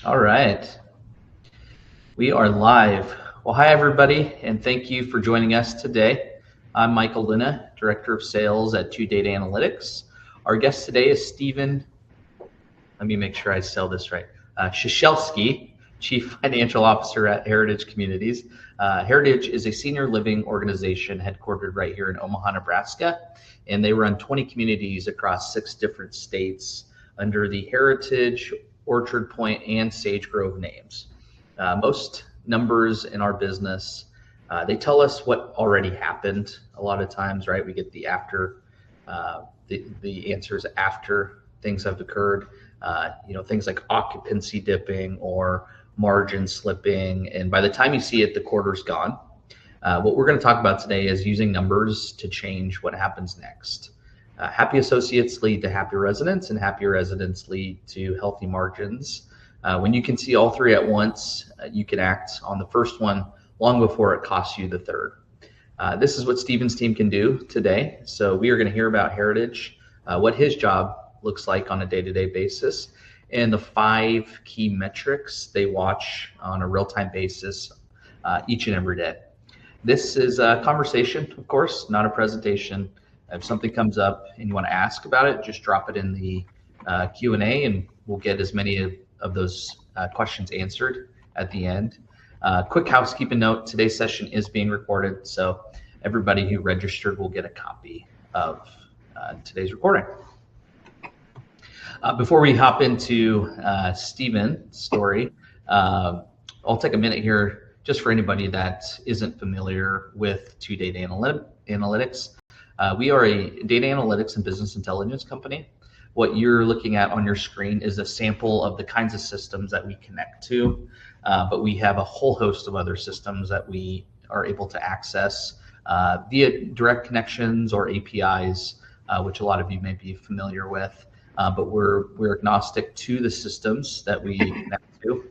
All right, we are live. Well, hi everybody, and thank you for joining us today. I'm Michael Linna, Director of Sales at Todata Analytics. Our guest today is Stephen, let me make sure I spell this right, Ciesielski, Chief Financial Officer at Heritage Communities. Heritage is a senior living organization headquartered right here in Omaha, Nebraska, and they run 20 communities across 6 different states under the Heritage, Orchard Point, and Sage Grove names. Most numbers in our business, they tell us what already happened. A lot of times, right, we get the after, the answers after things have occurred. Things like occupancy dipping or margin slipping, and by the time you see it, the quarter's gone. What we're going to talk about today is using numbers to change what happens next. Happy associates lead to happy residents, and happy residents lead to healthy margins. When you can see all 3 at once, you can act on the first one long before it costs you the third. This is what Stephen's team can do today. So we are going to hear about Heritage, what his job looks like on a day-to-day basis, and the 5 key metrics they watch on a real-time basis each and every day. This is a conversation, of course, not a presentation. If something comes up and you want to ask about it, just drop it in the Q&A, and we'll get as many of those questions answered at the end. Quick housekeeping note, today's session is being recorded, so everybody who registered will get a copy of today's recording. Before we hop into Stephen's story, I'll take a minute here just for anybody that isn't familiar with Todata Analytics. We are a data analytics and business intelligence company. What you're looking at on your screen is a sample of the kinds of systems that we connect to, but we have a whole host of other systems that we are able to access via direct connections or APIs, which a lot of you may be familiar with, but we're agnostic to the systems that we connect to.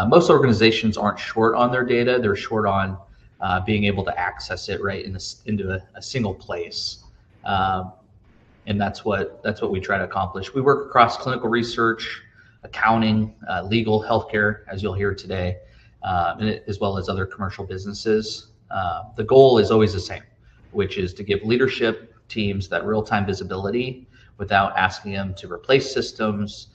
Most organizations aren't short on their data, they're short on being able to access it right into a single place, and that's what we try to accomplish. We work across clinical research, accounting, legal, healthcare, as you'll hear today, as well as other commercial businesses. The goal is always the same, which is to give leadership teams that real-time visibility without asking them to replace systems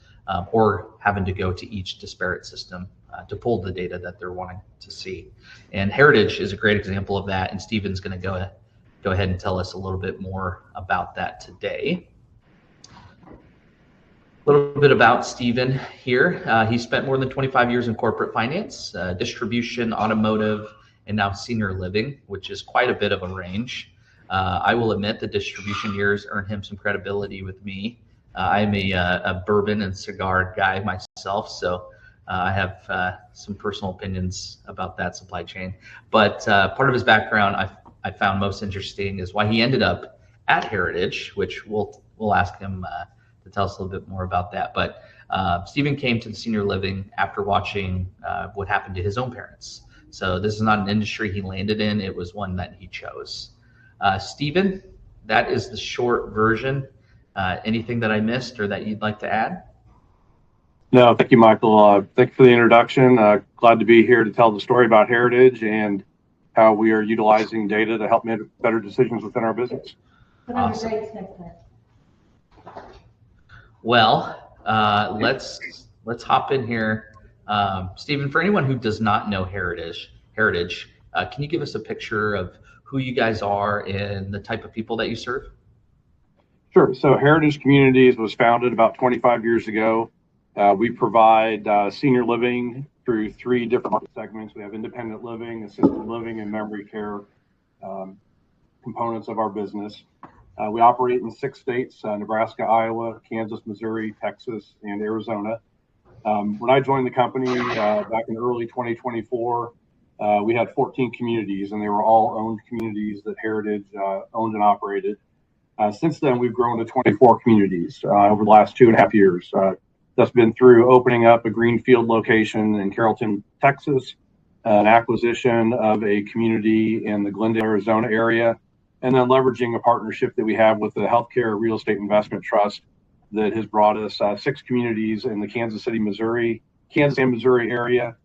or having to go to each disparate system to pull the data that they're wanting to see. And Heritage is a great example of that, and Stephen's going to go ahead and tell us a little bit more about that today. A little bit about Stephen here. He spent more than 25 years in corporate finance, distribution, automotive, and now senior living, which is quite a bit of a range. I will admit the distribution years earned him some credibility with me. I'm a bourbon and cigar guy myself, so I have some personal opinions about that supply chain. But part of his background I found most interesting is why he ended up at Heritage, which we'll ask him to tell us a little bit more about that. But Stephen came to the senior living after watching what happened to his own parents. So this is not an industry he landed in, it was one that he chose. Stephen, that is the short version. Anything that I missed or that you'd like to add? No, thank you, Michael. Thank you for the introduction. Glad to be here to tell the story about Heritage and how we are utilizing data to help make better decisions within our business. Awesome. Well, let's hop in here. Stephen, for anyone who does not know Heritage, can you give us a picture of who you guys are and the type of people that you serve? Sure. So Heritage Communities was founded about 25 years ago. We provide senior living through 3 different market segments. We have independent living, assisted living, and memory care components of our business. We operate in 6 states, Nebraska, Iowa, Kansas, Missouri, Texas, and Arizona. When I joined the company back in early 2024, we had 14 communities, and they were all owned communities that Heritage owned and operated. Since then, we've grown to 24 communities over the last 2.5 years. That's been through opening up a greenfield location in Carrollton, Texas, an acquisition of a community in the Glendale, Arizona area, and then leveraging a partnership that we have with the Healthcare Real Estate Investment Trust that has brought us 6 communities in the Kansas City, Missouri, Kansas and Missouri area,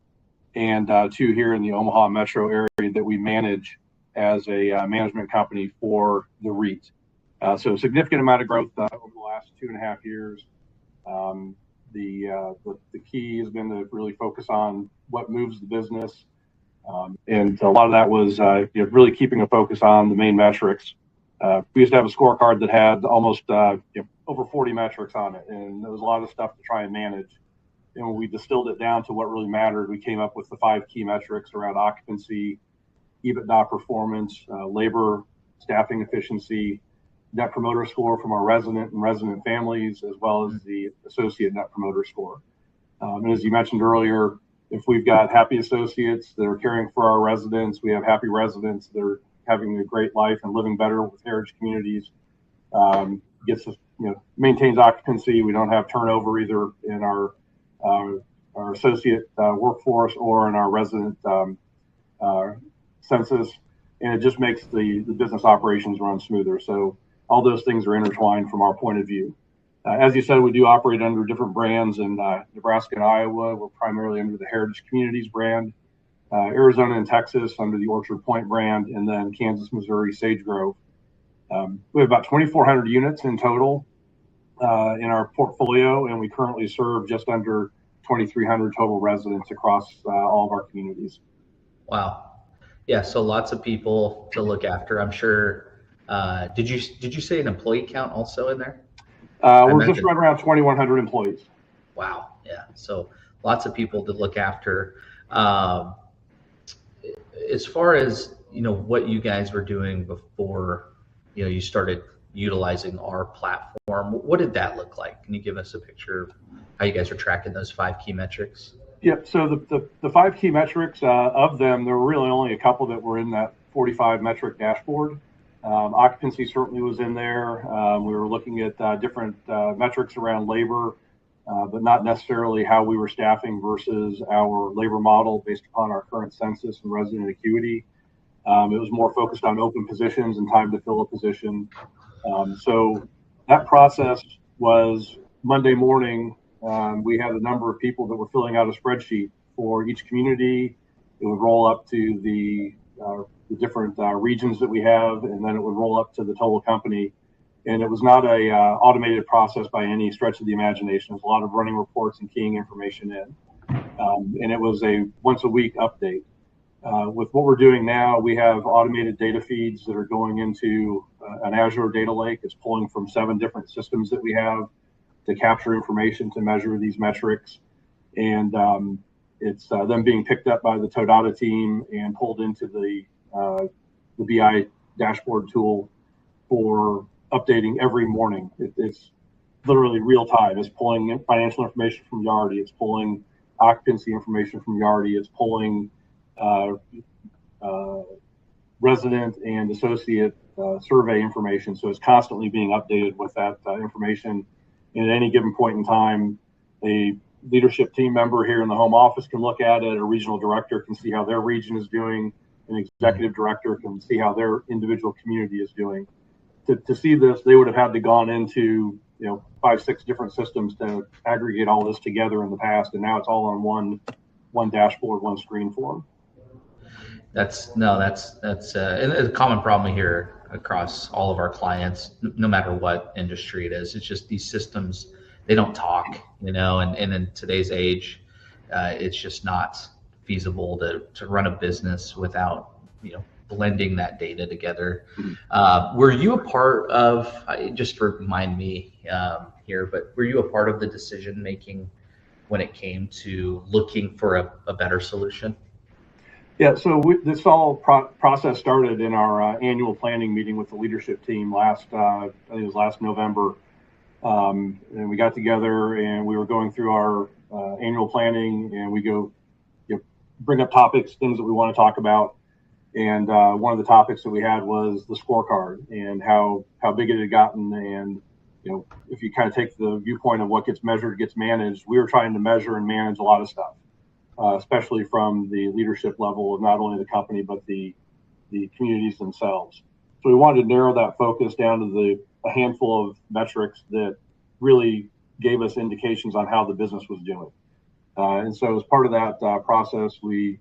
and 2 here in the Omaha metro area that we manage as a management company for the REIT. So a significant amount of growth over the last 2.5 years. The key has been to really focus on what moves the business. And a lot of that was really keeping a focus on the main metrics. We used to have a scorecard that had almost over 40 metrics on it, and there was a lot of stuff to try and manage. And when we distilled it down to what really mattered, we came up with the 5 key metrics around occupancy, EBITDA performance, labor, staffing efficiency, net promoter score from our resident and resident families, as well as the associate net promoter score. And as you mentioned earlier, if we've got happy associates that are caring for our residents, we have happy residents that are having a great life and living better with Heritage Communities, gets us, maintains occupancy. We don't have turnover either in our associate workforce or in our resident census, and it just makes the business operations run smoother. So all those things are intertwined from our point of view. As you said, we do operate under different brands. In Nebraska and Iowa, we're primarily under the Heritage Communities brand. Arizona and Texas under the Orchard Point brand, and then Kansas, Missouri, Sage Grove. We have about 2,400 units in total in our portfolio, and we currently serve just under 2,300 total residents across all of our communities. Wow. Yeah, so lots of people to look after. I'm sure. Did you say an employee count also in there? We're just right around 2,100 employees. Wow. Yeah. So lots of people to look after. As far as what you guys were doing before you started utilizing our platform, what did that look like? Can you give us a picture of how you guys are tracking those 5 key metrics? Yep. So the 5 key metrics, of them, there were really only a couple that were in that 45 metric dashboard. Occupancy certainly was in there. We were looking at different metrics around labor, but not necessarily how we were staffing versus our labor model based upon our current census and resident acuity. It was more focused on open positions and time to fill a position. So that process was Monday morning. We had a number of people that were filling out a spreadsheet for each community. It would roll up to the different regions that we have, and then it would roll up to the total company. And it was not a automated process by any stretch of the imagination. It was a lot of running reports and keying information in. And it was a once a week update. With what we're doing now, we have automated data feeds that are going into an Azure data lake. It's pulling from 7 different systems that we have to capture information to measure these metrics. And it's them being picked up by the Todata team and pulled into the BI dashboard tool for updating every morning. It's literally real time. It's pulling financial information from Yardi. It's pulling occupancy information from Yardi. It's pulling resident and associate survey information. So it's constantly being updated with that information. And at any given point in time, a leadership team member here in the home office can look at it. A regional director can see how their region is doing. An executive director can see how their individual community is doing. To see this, they would have had to gone into 5, 6 different systems to aggregate all this together in the past, and now it's all on one dashboard, one screen for them. That's and a common problem here across all of our clients, no matter what industry it is. It's just these systems, they don't talk, and in today's age, it's just not feasible to run a business without, blending that data together. Were you a part of, just remind me here, but were you a part of the decision making when it came to looking for a better solution? Yeah, so this all process started in our annual planning meeting with the leadership team I think it was last November. And we got together and we were going through our annual planning, and we go bring up topics, things that we want to talk about. And one of the topics that we had was the scorecard and how big it had gotten. And, if you kind of take the viewpoint of what gets measured, gets managed, we were trying to measure and manage a lot of stuff, especially from the leadership level of not only the company, but the communities themselves. So we wanted to narrow that focus down to a handful of metrics that really gave us indications on how the business was doing. And so as part of that process, we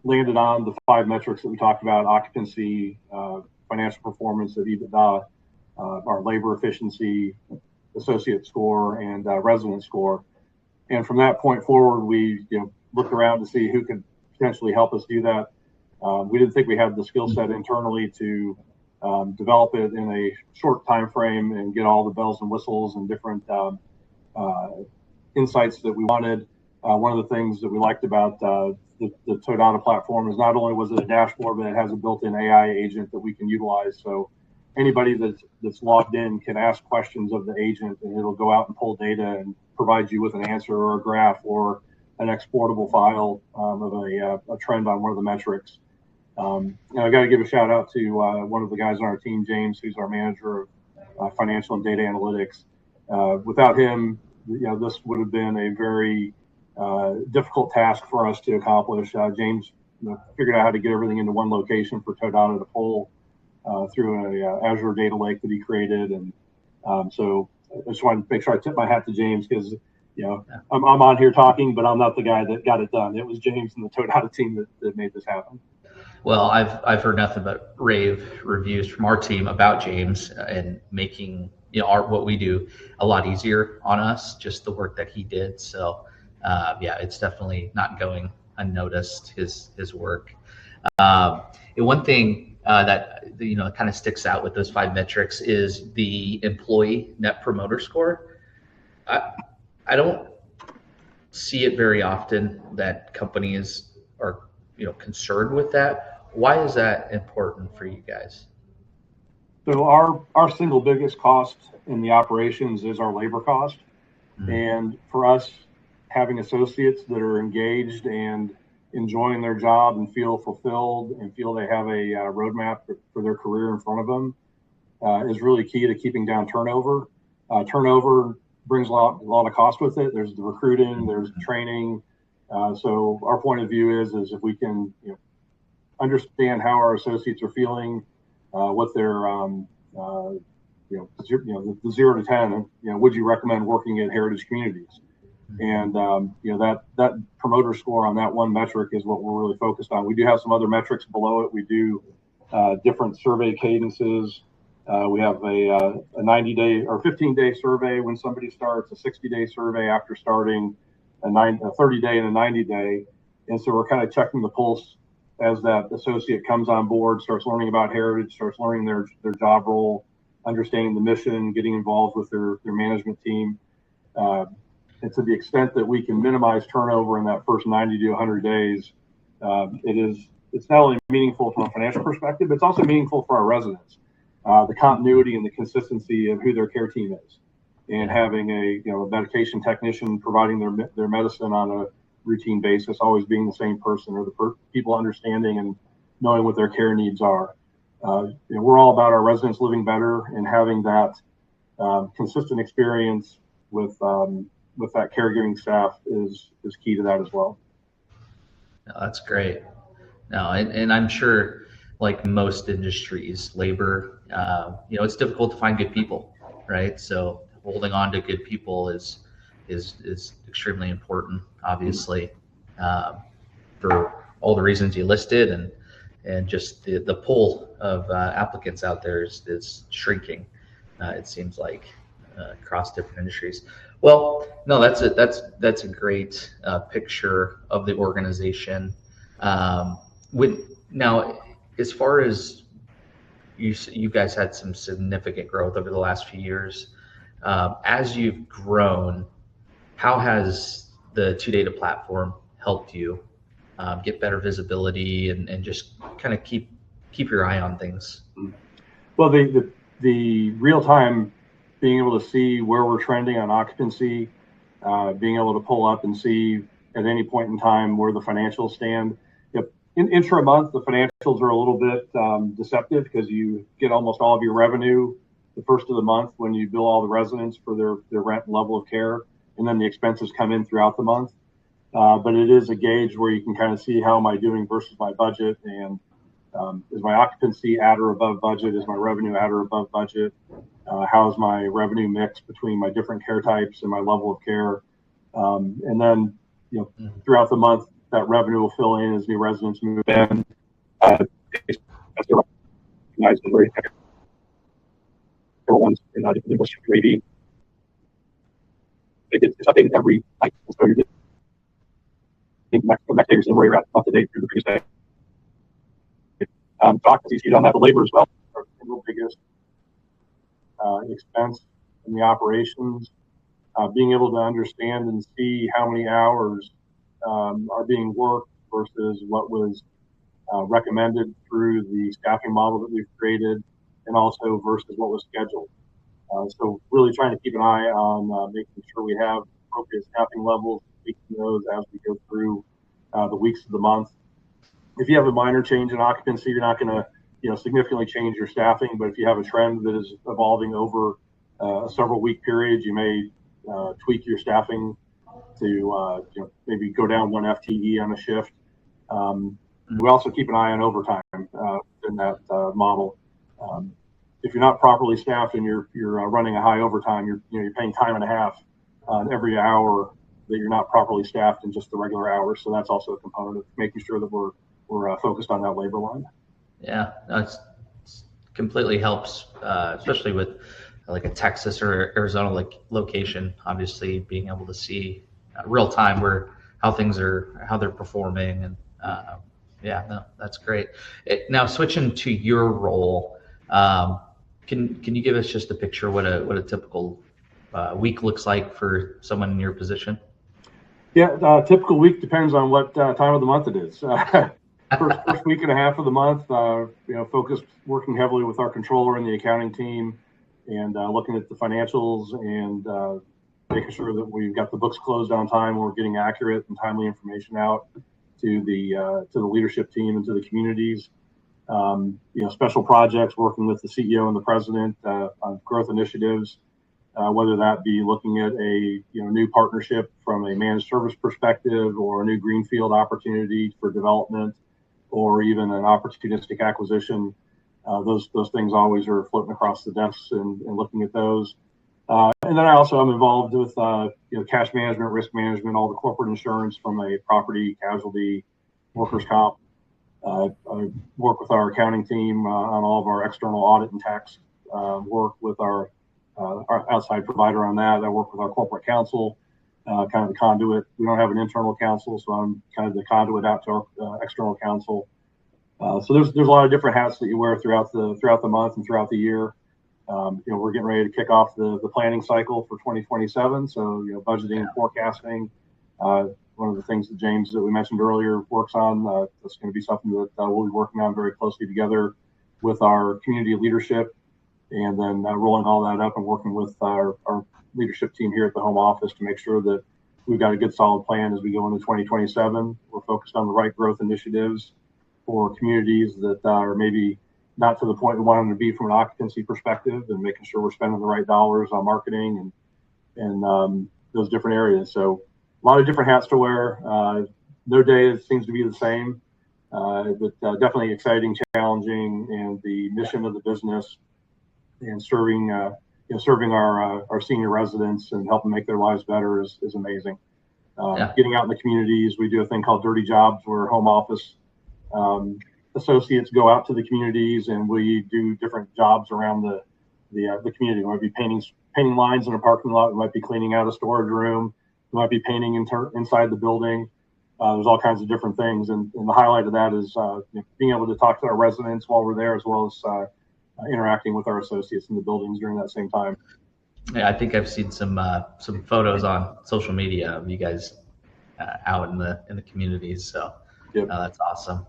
landed on the 5 metrics that we talked about: occupancy, financial performance of EBITDA, our labor efficiency, associate score, and resident score. And from that point forward, we looked around to see who could potentially help us do that. We didn't think we had the skill set internally to develop it in a short time frame and get all the bells and whistles and different insights that we wanted. One of the things that we liked about the Todata platform is not only was it a dashboard, but it has a built-in AI agent that we can utilize. So anybody that's logged in can ask questions of the agent, and it'll go out and pull data and provide you with an answer or a graph or an exportable file of a trend on one of the metrics. And I got to give a shout out to one of the guys on our team, James, who's our manager of financial and data analytics. Without him, this would have been a very difficult task for us to accomplish. James figured out how to get everything into one location for Todata to pull through a Azure data lake that he created. And so I just wanted to make sure I tip my hat to James, because I'm on here talking, but I'm not the guy that got it done. It was James and the Todata team that made this happen. Well, I've heard nothing but rave reviews from our team about James and making what we do a lot easier on us, just the work that he did. So it's definitely not going unnoticed, his work. And one thing that kind of sticks out with those 5 metrics is the employee net promoter score. I don't see it very often that companies are concerned with that. Why is that important for you guys? So our single biggest cost in the operations is our labor cost. Mm-hmm. And for us, having associates that are engaged and enjoying their job and feel fulfilled and feel they have a roadmap for their career in front of them is really key to keeping down turnover. Turnover brings a lot of cost with it. There's the recruiting, there's the training. So our point of view is if we can understand how our associates are feeling, what their the 0 to 10, would you recommend working at Heritage Communities? And that promoter score on that one metric is what we're really focused on. We do have some other metrics below it. We do different survey cadences. We have a 90-day or 15-day survey when somebody starts, a 60-day survey after starting, a 30-day and a 90-day. And so we're kind of checking the pulse as that associate comes on board, starts learning about Heritage, starts learning their job role, understanding the mission, getting involved with their management team. And to the extent that we can minimize turnover in that first 90 to 100 days, it's not only meaningful from a financial perspective, but it's also meaningful for our residents. The continuity and the consistency of who their care team is, and having a medication technician providing their medicine on a routine basis, always being the same person, or the people understanding and knowing what their care needs are. We're all about our residents living better, and having that consistent experience with that caregiving staff is key to that as well. No, that's great. No, and I'm sure, like most industries, labor, it's difficult to find good people, right? So holding on to good people is extremely important, obviously, for all the reasons you listed, and just the pool of applicants out there is shrinking. It seems like across different industries. Well, no, that's a great picture of the organization. Now, as far as you guys had some significant growth over the last few years. As you've grown, how has the Todata platform helped you get better visibility and just kind of keep your eye on things? Well, the real time being able to see where we're trending on occupancy, being able to pull up and see at any point in time where the financials stand. In intra-month, the financials are a little bit deceptive, because you get almost all of your revenue the first of the month when you bill all the residents for their rent and level of care, and then the expenses come in throughout the month. But it is a gauge where you can kind of see how am I doing versus my budget, and is my occupancy at or above budget? Is my revenue at or above budget? How's my revenue mix between my different care types and my level of care? And then, throughout the month, that revenue will fill in as new residents move in. Recognize the very ones in different English gravy. It's updated every night, so you're getting next day is where you're at up to date through the previous day. Occupancy on that, the labor as well, our single biggest expense in the operations. Being able to understand and see how many hours are being worked versus what was recommended through the staffing model that we've created, and also versus what was scheduled. So really trying to keep an eye on making sure we have appropriate staffing levels, tweaking those as we go through the weeks of the month. If you have a minor change in occupancy, you're not going to significantly change your staffing, but if you have a trend that is evolving over a several week period, you may tweak your staffing to maybe go down 1 FTE on a shift. We also keep an eye on overtime in that model. If you're not properly staffed and you're running a high overtime, you're paying time and a half on every hour that you're not properly staffed in just the regular hours. So that's also a component of making sure that we're focused on that labor line. Yeah, it completely helps, especially with like a Texas or Arizona location. Obviously, being able to see real time how they're performing, and that's great. Now switching to your role, can you give us just a picture what a typical week looks like for someone in your position? Yeah, typical week depends on what time of the month it is. First week and a half of the month, focused working heavily with our controller and the accounting team, and looking at the financials and making sure that we've got the books closed on time. We're getting accurate and timely information out to the leadership team and to the communities. Special projects, working with the CEO and the president on growth initiatives, whether that be looking at a new partnership from a managed service perspective, or a new greenfield opportunity for development, or even an opportunistic acquisition. Those things always are floating across the desks and looking at those. And then I also am involved with cash management, risk management, all the corporate insurance from a property, casualty, workers' comp. I work with our accounting team on all of our external audit and tax work with our outside provider on that. I work with our corporate counsel, kind of the conduit. We don't have an internal counsel, so I'm kind of the conduit out to our external counsel. So there's a lot of different hats that you wear throughout the month and throughout the year. We're getting ready to kick off the planning cycle for 2027. So budgeting and forecasting. One of the things that James that we mentioned earlier works on. That's going to be something that we'll be working on very closely together with our community leadership, and then rolling all that up and working with our leadership team here at the home office to make sure that we've got a good solid plan as we go into 2027. We're focused on the right growth initiatives for communities that are maybe not to the point we want them to be from an occupancy perspective, and making sure we're spending the right dollars on marketing and those different areas. So a lot of different hats to wear. No day seems to be the same, but definitely exciting, challenging, and the mission of the business and serving our senior residents and helping make their lives better is amazing. Getting out in the communities, we do a thing called Dirty Jobs, where home office associates go out to the communities, and we do different jobs around the community. We might be painting lines in a parking lot. We might be cleaning out a storage room. We might be painting inside the building. There's all kinds of different things, and the highlight of that is being able to talk to our residents while we're there, as well as interacting with our associates in the buildings during that same time. Yeah, I think I've seen some photos on social media of you guys out in the communities. So that's awesome.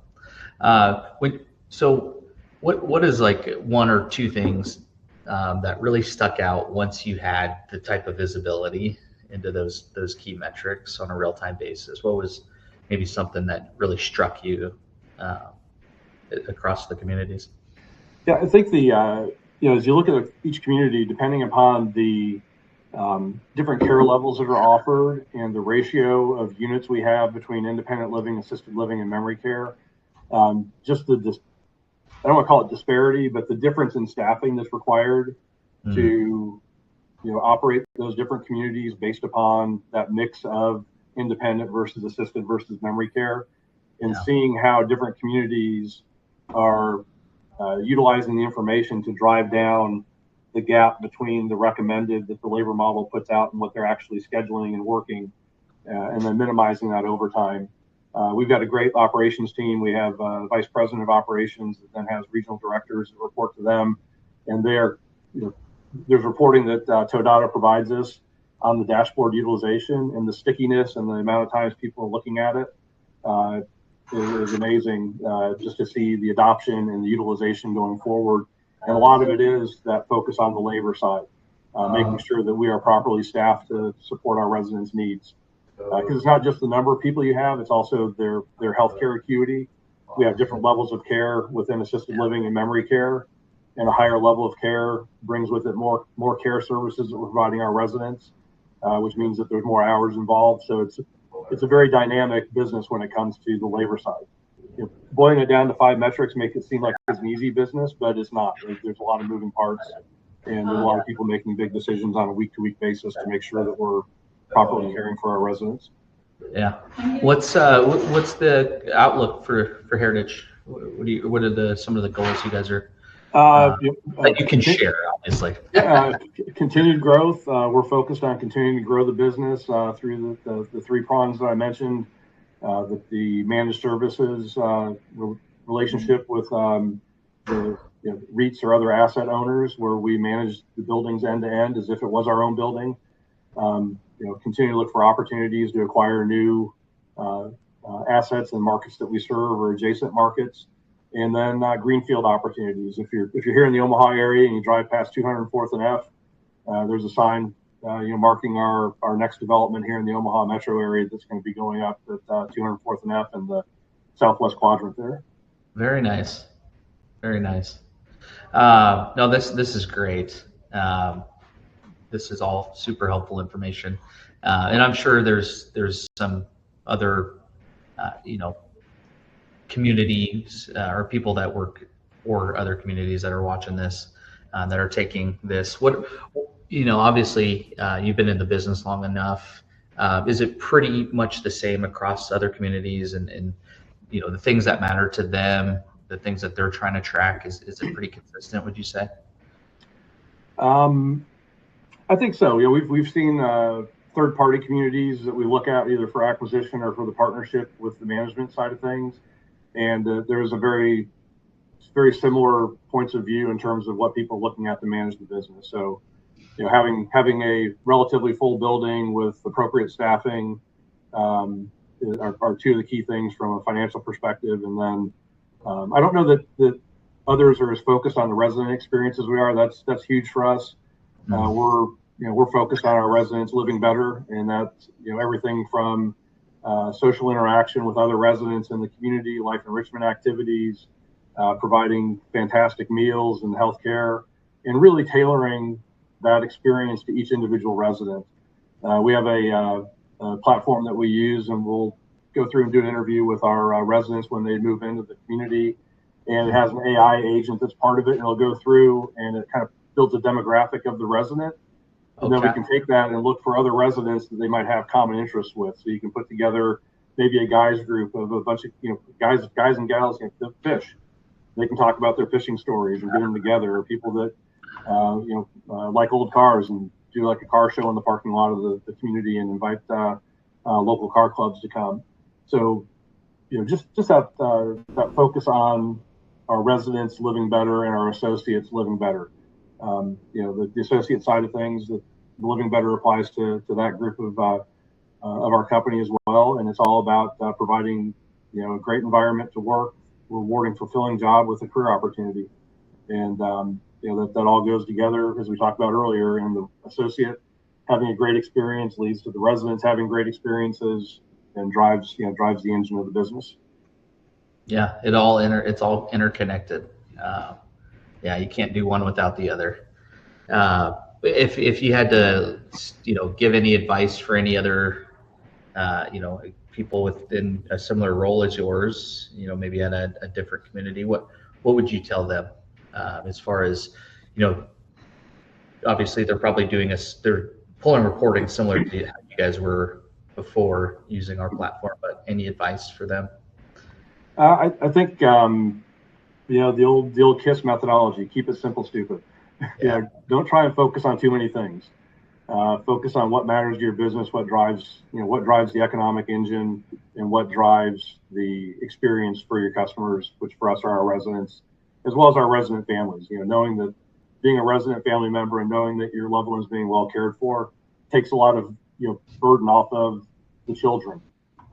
What is like one or two things that really stuck out once you had the type of visibility into those key metrics on a real-time basis? What was maybe something that really struck you across the communities? Yeah, I think as you look at each community, depending upon the different care levels that are offered and the ratio of units we have between independent living, assisted living, and memory care, just I don't want to call it disparity, but the difference in staffing that's required to operate those different communities based upon that mix of independent versus assisted versus memory care, and seeing how different communities are utilizing the information to drive down the gap between the recommended that the labor model puts out and what they're actually scheduling and working, and then minimizing that overtime. We've got a great operations team. We have a vice president of operations that then has regional directors that report to them, and there's reporting that Todata provides us on the dashboard utilization, and the stickiness and the amount of times people are looking at it is amazing, just to see the adoption and the utilization going forward. And a lot of it is that focus on the labor side, making sure that we are properly staffed to support our residents' needs. Because it's not just the number of people you have, it's also their healthcare acuity. We have different levels of care within assisted living and memory care, and a higher level of care brings with it more care services that we're providing our residents, which means that there's more hours involved. So it's a very dynamic business when it comes to the labor side. Boiling it down to 5 metrics makes it seem like it's an easy business, but it's not. There's a lot of moving parts, and there's a lot of people making big decisions on a week-to-week basis to make sure that we're properly caring for our residents. Yeah. What's the outlook for Heritage? What are some of the goals you guys are that you can share, obviously? Continued growth. We're focused on continuing to grow the business through the 3 prongs that I mentioned. The managed services relationship with the REITs or other asset owners, where we manage the buildings end to end as if it was our own building. Continue to look for opportunities to acquire new assets in markets that we serve or adjacent markets, and then greenfield opportunities. If you're here in the Omaha area and you drive past 204th and F, there's a sign marking our next development here in the Omaha metro area that's going to be going up at 204th and F in the southwest quadrant there. Very nice. Very nice. No, this is great. This is all super helpful information, and I'm sure there's some other communities or people that work for other communities that are watching this, that are taking this. Obviously, you've been in the business long enough. Is it pretty much the same across other communities, and the things that matter to them, the things that they're trying to track, is it pretty consistent, would you say? I think so. We've seen third-party communities that we look at either for acquisition or for the partnership with the management side of things, and there's a very similar points of view in terms of what people are looking at to manage the business. So, having a relatively full building with appropriate staffing are 2 of the key things from a financial perspective. And then I don't know that others are as focused on the resident experience as we are. That's huge for us. We're focused on our residents living better, and that's everything from social interaction with other residents in the community, life enrichment activities, providing fantastic meals and healthcare, and really tailoring that experience to each individual resident. We have a platform that we use, and we'll go through and do an interview with our residents when they move into the community, and it has an AI agent that's part of it, and it'll go through and it kind of builds a demographic of the resident. And then we can take that and look for other residents that they might have common interests with. So you can put together maybe a guys group of a bunch of guys and gals that fish. They can talk about their fishing stories and get them together. Or people that like old cars and do like a car show in the parking lot of the community and invite local car clubs to come. So just that focus on our residents living better and our associates living better. The associate side of things, the living better applies to that group of our company as well, and it's all about providing a great environment to work, rewarding, fulfilling job with a career opportunity, and that all goes together as we talked about earlier. And the associate having a great experience leads to the residents having great experiences and drives the engine of the business. Yeah, it's all interconnected. You can't do one without the other. If you had to, give any advice for any other, people within a similar role as yours, maybe at a different community, what would you tell them as far as, obviously they're probably they're pulling reporting similar to how you guys were before using our platform, but any advice for them? I think the old KISS methodology: keep it simple, stupid. Yeah. Don't try and focus on too many things. Focus on what matters to your business, what drives the economic engine, and what drives the experience for your customers, which for us are our residents, as well as our resident families. Knowing that being a resident family member and knowing that your loved one is being well cared for takes a lot of burden off of the children,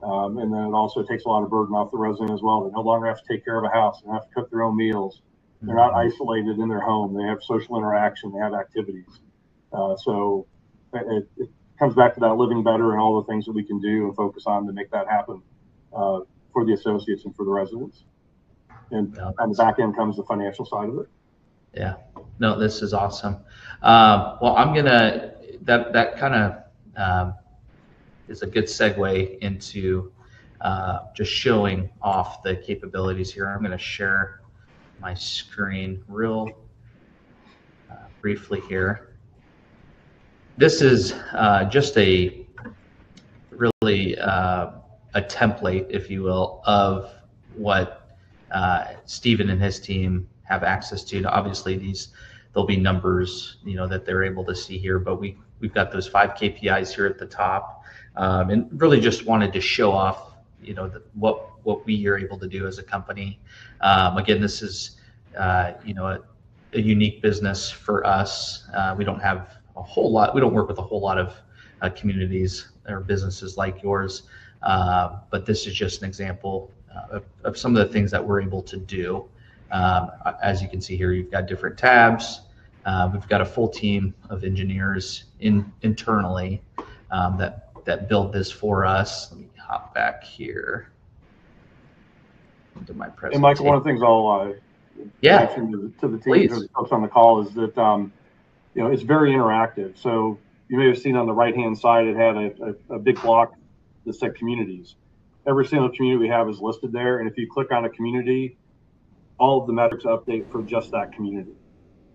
and then it also takes a lot of burden off the resident as well. They no longer have to take care of a house and have to cook their own meals. They're not isolated in their home. They have social interaction. They have activities. So it comes back to that living better and all the things that we can do and focus on to make that happen for the associates and for the residents. And on the back end comes the financial side of it. Yeah, no, this is awesome. Well, that kind of is a good segue into just showing off the capabilities here. I'm going to share my screen real briefly here. This is just a really a template, if you will, of what Stephen and his team have access to. Now, obviously, there'll be numbers, that they're able to see here, but we've got those 5 KPIs here at the top, and really just wanted to show off, what we are able to do as a company. Again, this is, a unique business for us. We don't have a whole lot. We don't work with a whole lot of communities or businesses like yours, but this is just an example of some of the things that we're able to do. As you can see here, you've got different tabs. We've got a full team of engineers internally that build this for us. Let me hop back here into my presentation. And Michael, one of the things I'll mention to the team, to the folks on the call, is that it's very interactive. So you may have seen on the right-hand side, it had a big block that said communities. Every single community we have is listed there, and if you click on a community, all of the metrics update for just that community.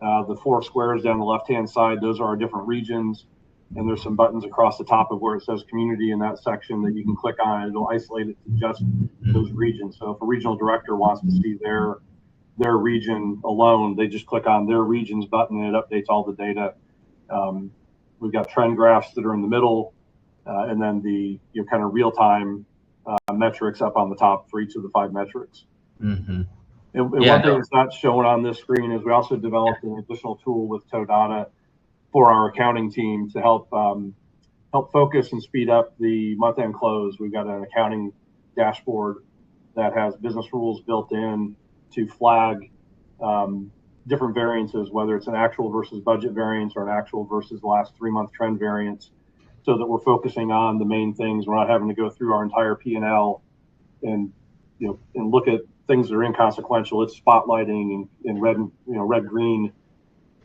The 4 squares down the left-hand side, those are our different regions, and there's some buttons across the top of where it says community in that section that you can click on, and it'll isolate it to just those regions. So if a regional director wants to see their region alone, they just click on their regions button, and it updates all the data. We've got trend graphs that are in the middle, and then the kind of real-time metrics up on the top for each of the 5 metrics. Mm-hmm. And one thing that's not shown on this screen is we also developed an additional tool with Todata for our accounting team to help focus and speed up the month-end close. We've got an accounting dashboard that has business rules built in to flag different variances, whether it's an actual versus budget variance or an actual versus the last 3-month trend variance, so that we're focusing on the main things. We're not having to go through our entire P&L and look at things that are inconsequential. It's spotlighting in red green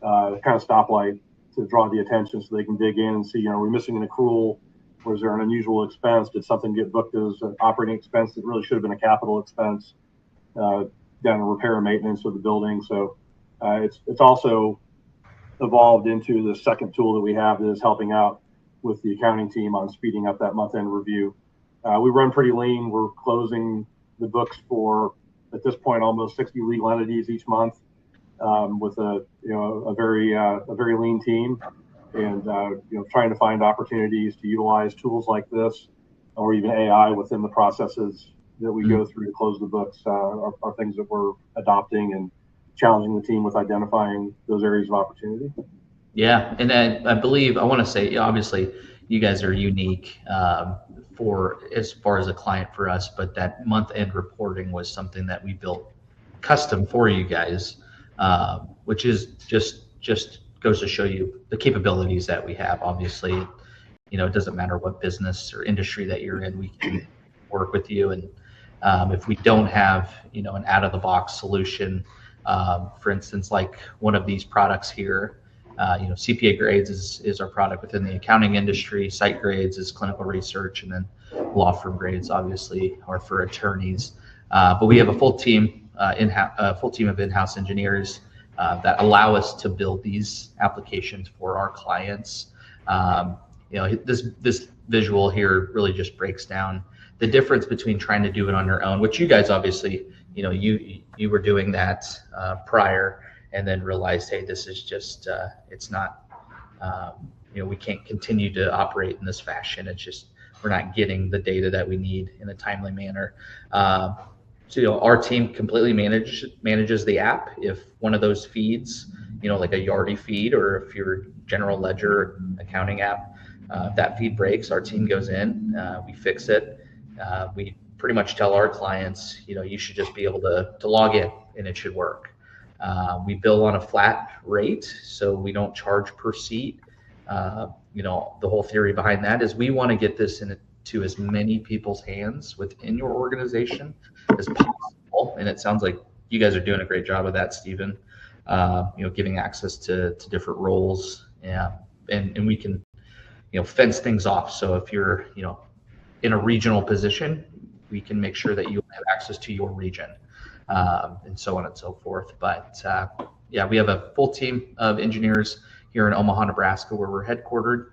kind of stoplight to draw the attention so they can dig in and see, are we missing an accrual? Or is there an unusual expense? Did something get booked as an operating expense that really should have been a capital expense down in repair and maintenance of the building? So it's also evolved into the second tool that we have that is helping out with the accounting team on speeding up that month-end review. We run pretty lean. We're closing the books for, at this point, almost 60 legal entities each month, with a very lean team, and trying to find opportunities to utilize tools like this or even AI within the processes that we go through to close the books are things that we're adopting and challenging the team with identifying those areas of opportunity. Yeah, and I believe, I want to say, obviously, you guys are unique for as far as a client for us, but that month-end reporting was something that we built custom for you guys, which is just goes to show you the capabilities that we have. Obviously, it doesn't matter what business or industry that you're in, we can work with you. And if we don't have, an out-of-the-box solution, for instance, like one of these products here, CPA Grades is our product within the accounting industry. Site Grades is clinical research, and then law firm grades, obviously, are for attorneys. But we have a full team of in-house engineers that allow us to build these applications for our clients. This visual here really just breaks down the difference between trying to do it on your own, which you guys obviously, you were doing that prior, and then realized, hey, this is just it's not. We can't continue to operate in this fashion. It's just we're not getting the data that we need in a timely manner. So our team completely manages the app. If one of those feeds, like a Yardi feed, or if your general ledger accounting app, that feed breaks, our team goes in, we fix it. We pretty much tell our clients, you should just be able to log in and it should work. We bill on a flat rate, so we don't charge per seat. The whole theory behind that is we want to get this into as many people's hands within your organization as possible. And it sounds like you guys are doing a great job of that, Stephen. Giving access to different roles, and we can, fence things off. So if you're, in a regional position, we can make sure that you have access to your region, and so on and so forth. But we have a full team of engineers here in Omaha, Nebraska, where we're headquartered.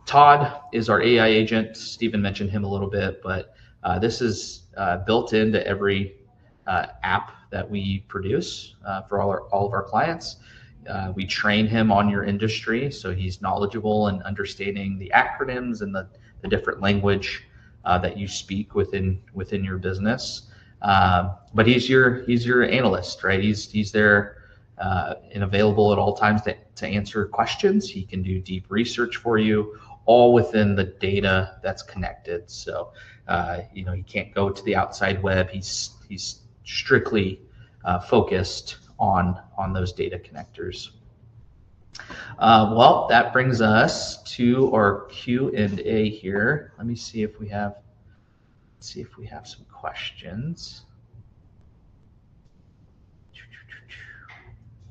Todd is our AI agent. Stephen mentioned him a little bit, but this is built into every app that we produce for all of our clients. We train him on your industry, so he's knowledgeable and understanding the acronyms and the different language that you speak within your business. But he's your analyst, right? He's there and available at all times to answer questions. He can do deep research for you, all within the data that's connected. So he can't go to the outside web. He's strictly focused on those data connectors. Well, that brings us to our Q&A here. Let me see if we have some questions.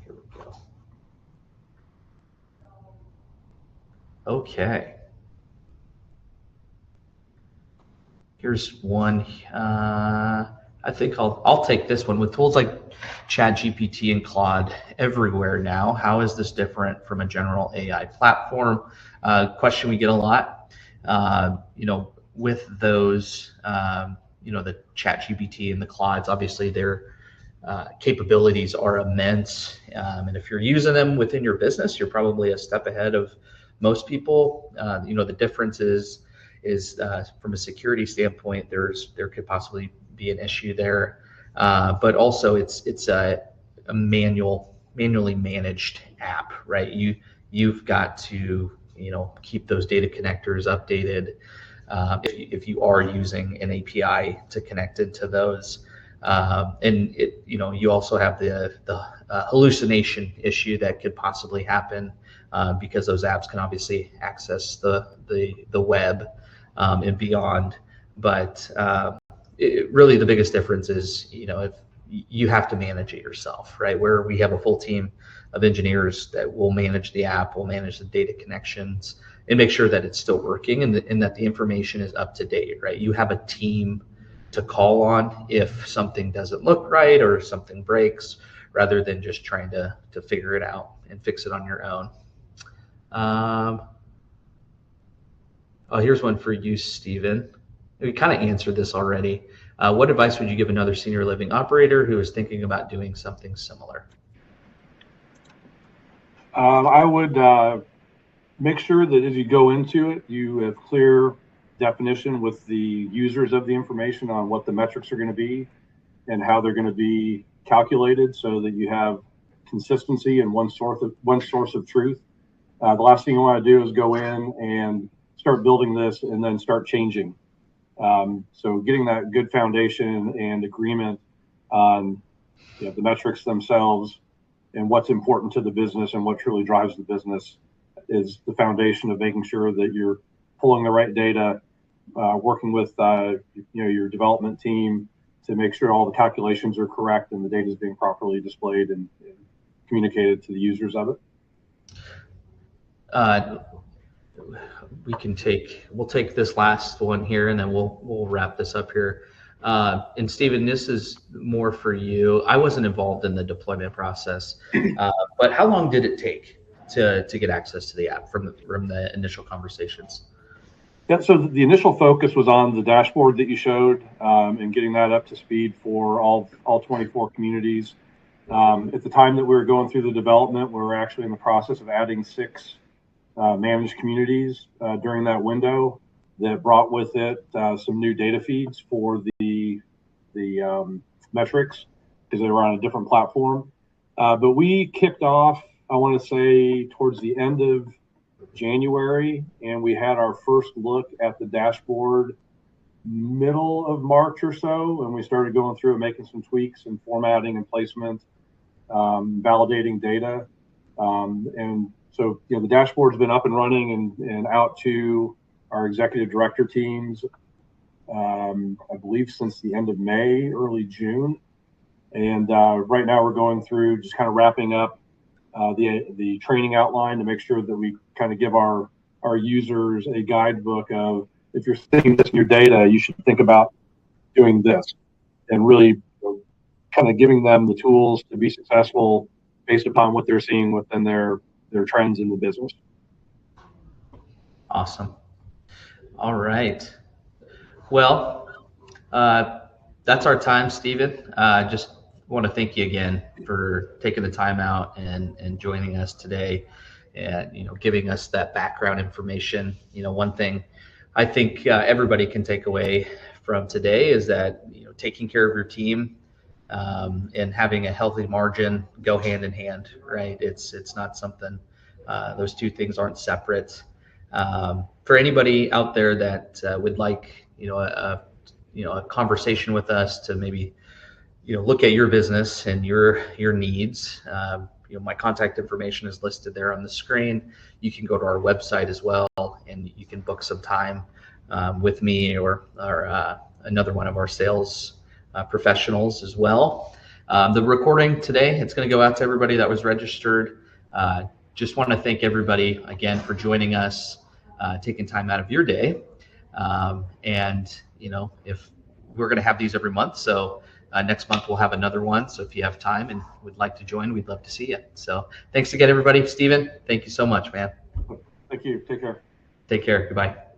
Here we go. Okay. Here's one. I think I'll take this one. With tools like ChatGPT and Claude everywhere now, how is this different from a general AI platform? Question we get a lot. With those, the ChatGPT and the Claudes, obviously their capabilities are immense. And if you're using them within your business, you're probably a step ahead of most people. The difference is from a security standpoint, there could possibly be an issue there, but also it's a manually managed app, right? You've got to keep those data connectors updated if you are using an API to connect into those, and you also have the hallucination issue that could possibly happen because those apps can obviously access the web and beyond. But really the biggest difference is, if you have to manage it yourself, right? Where we have a full team of engineers that will manage the app, will manage the data connections, and make sure that it's still working and that the information is up to date, right? You have a team to call on if something doesn't look right or something breaks, rather than just trying to figure it out and fix it on your own. Here's one for you, Stephen. We kind of answered this already. What advice would you give another senior living operator who is thinking about doing something similar? I would make sure that as you go into it, you have clear definition with the users of the information on what the metrics are going to be and how they're going to be calculated, so that you have consistency and one source of truth. The last thing you want to do is go in and start building this and then start changing. So getting that good foundation and agreement on the metrics themselves and what's important to the business and what truly drives the business is the foundation of making sure that you're pulling the right data, working with your development team to make sure all the calculations are correct and the data is being properly displayed and communicated to the users of it. We'll take this last one here, and then we'll wrap this up here. And Stephen, this is more for you. I wasn't involved in the deployment process, but how long did it take to get access to the app from the initial conversations? Yeah, so the initial focus was on the dashboard that you showed, and getting that up to speed for all 24 communities. At the time that we were going through the development, we were actually in the process of adding 6 managed communities during that window that brought with it some new data feeds for the metrics, because they were on a different platform. But we kicked off, I want to say, towards the end of January, and we had our first look at the dashboard middle of March or so, and we started going through and making some tweaks and formatting and placement, validating data. And so, the dashboard's been up and running and out to our executive director teams, I believe since the end of May, early June. And right now we're going through just kind of wrapping up the training outline to make sure that we kind of give our users a guidebook of, if you're seeing this in your data, you should think about doing this, and really kind of giving them the tools to be successful based upon what they're seeing within their trends in the business. Awesome. All right. Well, that's our time, Stephen. Just want to thank you again for taking the time out and joining us today, and giving us that background information. One thing I think everybody can take away from today is that taking care of your team and having a healthy margin go hand in hand, right? It's not something, those two things aren't separate. For anybody out there that would like a conversation with us to maybe look at your business and your needs, my contact information is listed there on the screen. You can go to our website as well, and you can book some time with me or another one of our sales professionals as well. The recording today, it's going to go out to everybody that was registered. Just want to thank everybody again for joining us, taking time out of your day. And if we're going to have these every month, so next month we'll have another one. So if you have time and would like to join, we'd love to see you. So thanks again, everybody. Stephen, thank you so much, man. Thank you. Take care. Take care. Goodbye.